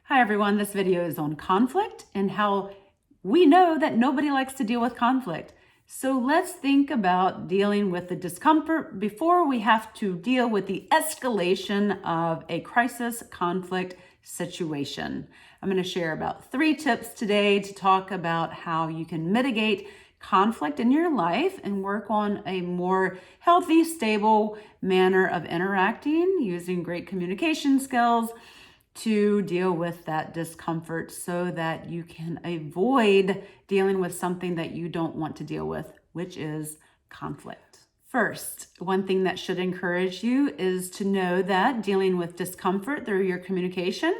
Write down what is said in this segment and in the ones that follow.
Hi everyone, this video is on conflict and how we know that nobody likes to deal with conflict. So let's think about dealing with the discomfort before we have to deal with the escalation of a crisis conflict situation. I'm going to share about 3 tips today to talk about how you can mitigate conflict in your life and work on a more healthy, stable manner of interacting using great communication skills to deal with that discomfort so that you can avoid dealing with something that you don't want to deal with, which is conflict. First, one thing that should encourage you is to know that dealing with discomfort through your communication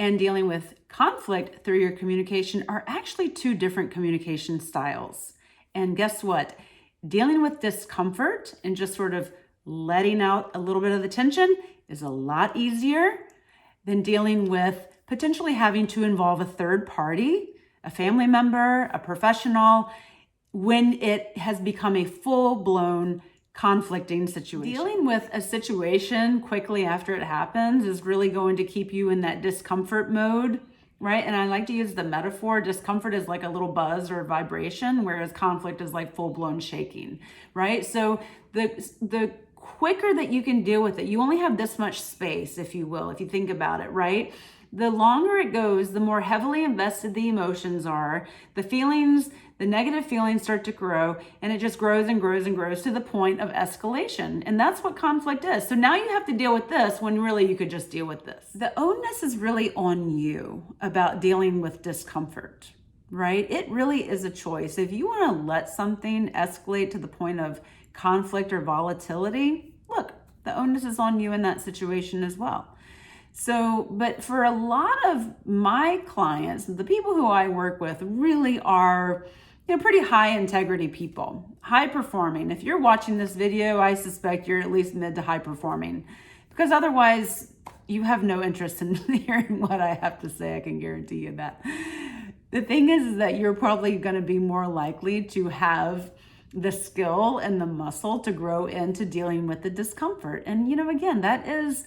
and dealing with conflict through your communication are actually 2 different communication styles. And guess what? Dealing with discomfort and just sort of letting out a little bit of the tension is a lot easier than dealing with potentially having to involve a third party, a family member, a professional, when it has become a full-blown conflicting situation. Dealing with a situation quickly after it happens is really going to keep you in that discomfort mode, right? And I like to use the metaphor, discomfort is like a little buzz or vibration, whereas conflict is like full-blown shaking, right? So the quicker that you can deal with it, you only have this much space, if you will, if you think about it, right? The longer it goes, the more heavily invested the emotions are, the feelings, the negative feelings start to grow, and it just grows and grows and grows to the point of escalation. And that's what conflict is. So now you have to deal with this when really you could just deal with this. The onus is really on you about dealing with discomfort, right? It really is a choice. If you want to let something escalate to the point of conflict or volatility, look, the onus is on you in that situation as well. So, but for a lot of my clients, the people who I work with really are, pretty high integrity people, high performing. If you're watching this video, I suspect you're at least mid to high performing, because otherwise you have no interest in hearing what I have to say. I can guarantee you that. The thing is that you're probably going to be more likely to have the skill and the muscle to grow into dealing with the discomfort. And, again, that is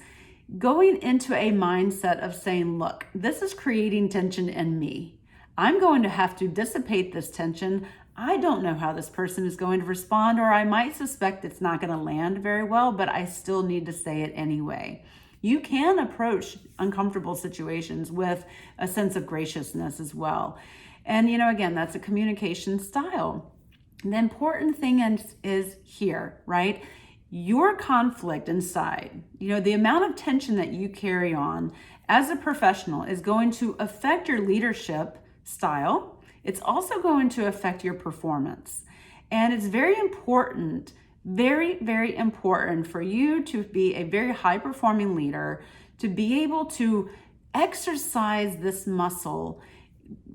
going into a mindset of saying, look, this is creating tension in me. I'm going to have to dissipate this tension. I don't know how this person is going to respond, or I might suspect it's not going to land very well, but I still need to say it anyway. You can approach uncomfortable situations with a sense of graciousness as well. And, again, that's a communication style. The important thing is here, right? Your conflict inside, the amount of tension that you carry on as a professional is going to affect your leadership style. It's also going to affect your performance. And it's very important, very, very important for you to be a very high performing leader, to be able to exercise this muscle,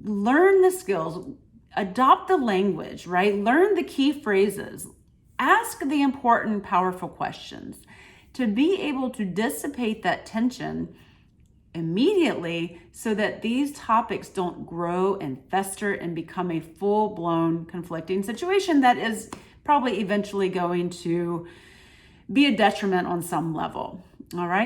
learn the skills, adopt the language, right? Learn the key phrases, ask the important, powerful questions to be able to dissipate that tension immediately so that these topics don't grow and fester and become a full-blown conflicting situation that is probably eventually going to be a detriment on some level. All right.